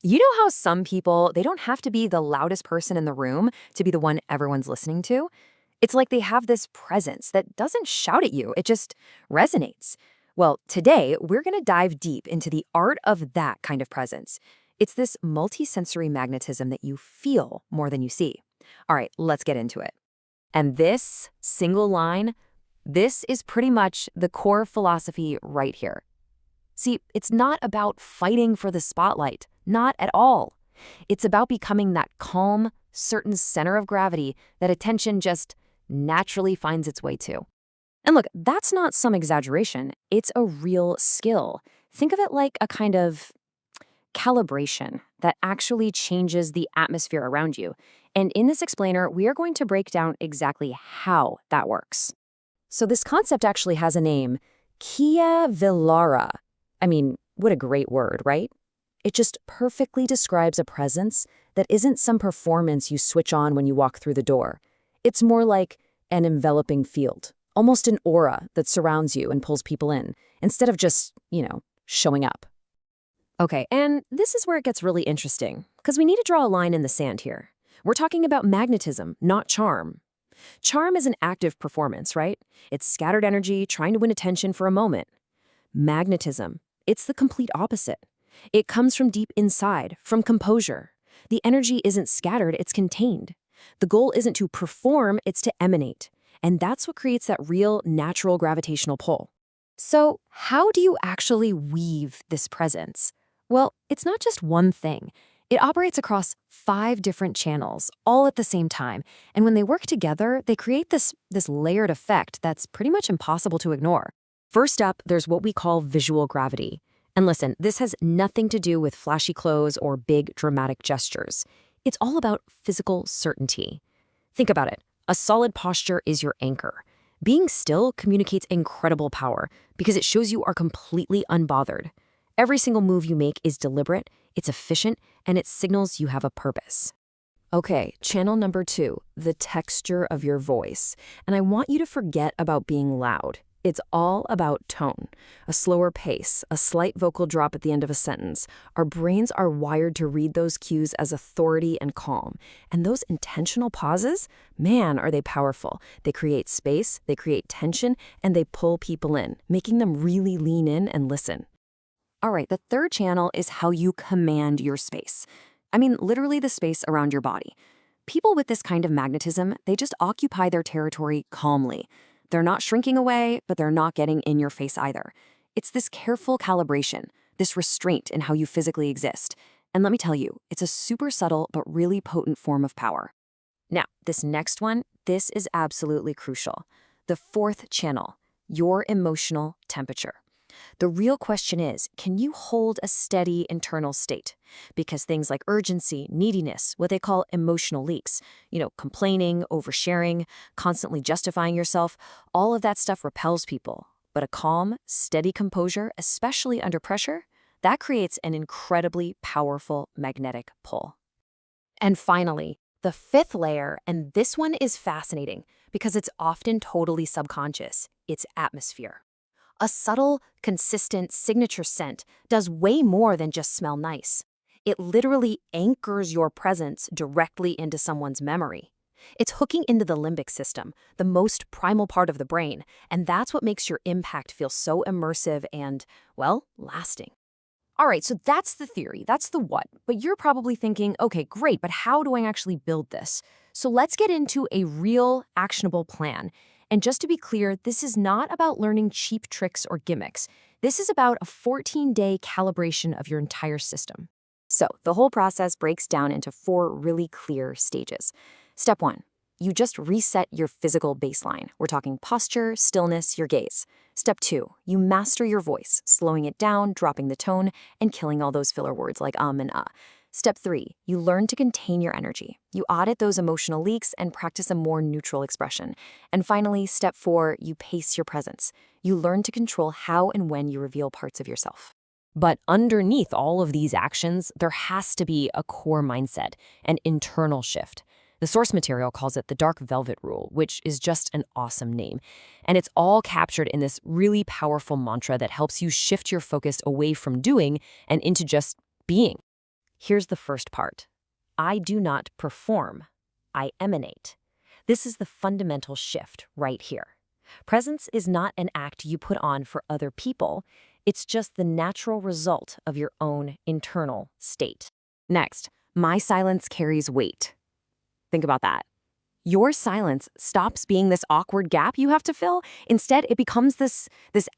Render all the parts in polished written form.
You know how some people, they don't have to be the loudest person in the room to be the one everyone's listening to? It's like they have this presence that doesn't shout at you, it just resonates. Well, today we're going to dive deep into the art of that kind of presence. It's this multisensory magnetism that you feel more than you see. All right, let's get into it. And this single line, this is pretty much the core philosophy right here. See, it's not about fighting for the spotlight, not at all. It's about becoming that calm, certain center of gravity that attention just naturally finds its way to. And look, that's not some exaggeration. It's a real skill. Think of it like a kind of calibration that actually changes the atmosphere around you. And in this explainer, we are going to break down exactly how that works. So this concept actually has a name, Qhiyavelara. I mean, what a great word, right? It just perfectly describes a presence that isn't some performance you switch on when you walk through the door. It's more like an enveloping field, almost an aura that surrounds you and pulls people in, instead of just, showing up. Okay, and this is where it gets really interesting, because we need to draw a line in the sand here. We're talking about magnetism, not charm. Charm is an active performance, right? It's scattered energy trying to win attention for a moment. Magnetism, it's the complete opposite. It comes from deep inside, from composure. The energy isn't scattered, it's contained. The goal isn't to perform, it's to emanate. And that's what creates that real, natural gravitational pull. So, how do you actually weave this presence? Well, it's not just one thing. It operates across 5 different channels, all at the same time. And when they work together, they create this layered effect that's pretty much impossible to ignore. First up, there's what we call visual gravity. And listen, this has nothing to do with flashy clothes or big dramatic gestures. It's all about physical certainty. Think about it. A solid posture is your anchor. Being still communicates incredible power because it shows you are completely unbothered. Every single move you make is deliberate, it's efficient, and it signals you have a purpose. Okay, channel number 2, the texture of your voice. And I want you to forget about being loud. It's all about tone, a slower pace, a slight vocal drop at the end of a sentence. Our brains are wired to read those cues as authority and calm. And those intentional pauses, man, are they powerful. They create space, they create tension, and they pull people in, making them really lean in and listen. All right, the third channel is how you command your space. I mean, literally the space around your body. People with this kind of magnetism, they just occupy their territory calmly. They're not shrinking away, but they're not getting in your face either. It's this careful calibration, this restraint in how you physically exist. And let me tell you, it's a super subtle but really potent form of power. Now, this next one, this is absolutely crucial. The fourth channel, your emotional temperature. The real question is, can you hold a steady internal state? Because things like urgency, neediness, what they call emotional leaks, complaining, oversharing, constantly justifying yourself, all of that stuff repels people. But a calm, steady composure, especially under pressure, that creates an incredibly powerful magnetic pull. And finally, the fifth layer, and this one is fascinating because it's often totally subconscious, it's atmosphere. A subtle, consistent signature scent does way more than just smell nice. It literally anchors your presence directly into someone's memory. It's hooking into the limbic system, the most primal part of the brain, and that's what makes your impact feel so immersive and, well, lasting. All right, so that's the theory, that's the what, but you're probably thinking, okay, great, but how do I actually build this? So let's get into a real, actionable plan. And just to be clear, this is not about learning cheap tricks or gimmicks. This is about a 14-day calibration of your entire system. So the whole process breaks down into 4 really clear stages. Step 1, you just reset your physical baseline. We're talking posture, stillness, your gaze. Step 2, you master your voice, slowing it down, dropping the tone, and killing all those filler words like and Step 3, you learn to contain your energy. You audit those emotional leaks and practice a more neutral expression. And finally, step 4, you pace your presence. You learn to control how and when you reveal parts of yourself. But underneath all of these actions, there has to be a core mindset, an internal shift. The source material calls it the dark velvet rule, which is just an awesome name. And it's all captured in this really powerful mantra that helps you shift your focus away from doing and into just being. Here's the first part. I do not perform. I emanate. This is the fundamental shift right here. Presence is not an act you put on for other people. It's just the natural result of your own internal state. Next, my silence carries weight. Think about that. Your silence stops being this awkward gap you have to fill. Instead, it becomes this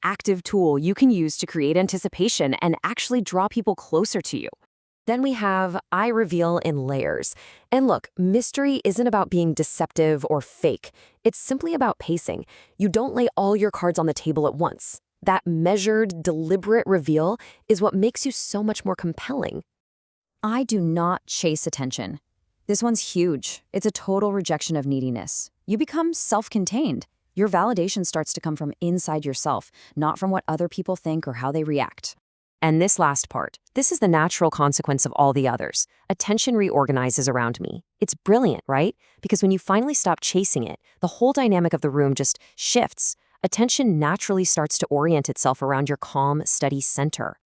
active tool you can use to create anticipation and actually draw people closer to you. Then we have I reveal in layers. And look, mystery isn't about being deceptive or fake. It's simply about pacing. You don't lay all your cards on the table at once. That measured, deliberate reveal is what makes you so much more compelling. I do not chase attention. This one's huge. It's a total rejection of neediness. You become self-contained. Your validation starts to come from inside yourself, not from what other people think or how they react. And this last part, this is the natural consequence of all the others. Attention reorganizes around me. It's brilliant, right? Because when you finally stop chasing it, the whole dynamic of the room just shifts. Attention naturally starts to orient itself around your calm, steady center.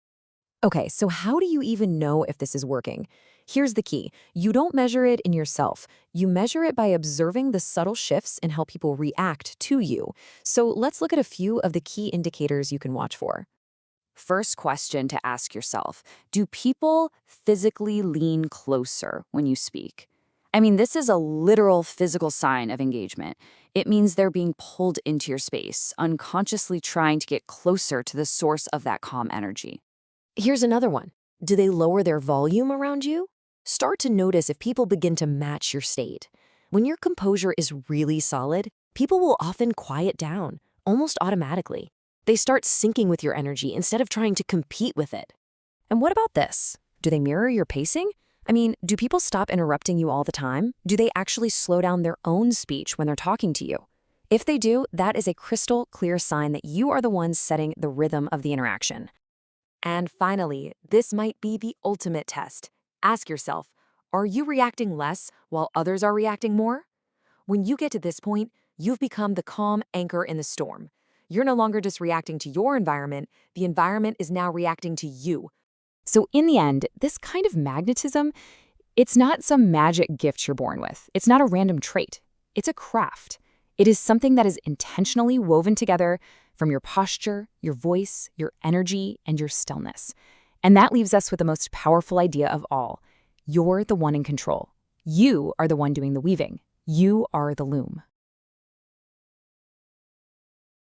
Okay, so how do you even know if this is working? Here's the key. You don't measure it in yourself. You measure it by observing the subtle shifts in how people react to you. So let's look at a few of the key indicators you can watch for. First question to ask yourself, do people physically lean closer when you speak? I mean, this is a literal physical sign of engagement. It means they're being pulled into your space, unconsciously trying to get closer to the source of that calm energy. Here's another one. Do they lower their volume around you? Start to notice if people begin to match your state. When your composure is really solid, people will often quiet down, almost automatically. They start syncing with your energy instead of trying to compete with it. And what about this? Do they mirror your pacing? I mean, do people stop interrupting you all the time? Do they actually slow down their own speech when they're talking to you? If they do, that is a crystal clear sign that you are the ones setting the rhythm of the interaction. And finally, this might be the ultimate test. Ask yourself, are you reacting less while others are reacting more? When you get to this point, you've become the calm anchor in the storm. You're no longer just reacting to your environment, the environment is now reacting to you. So in the end, this kind of magnetism, it's not some magic gift you're born with. It's not a random trait. It's a craft. It is something that is intentionally woven together from your posture, your voice, your energy, and your stillness. And that leaves us with the most powerful idea of all. You're the one in control. You are the one doing the weaving. You are the loom.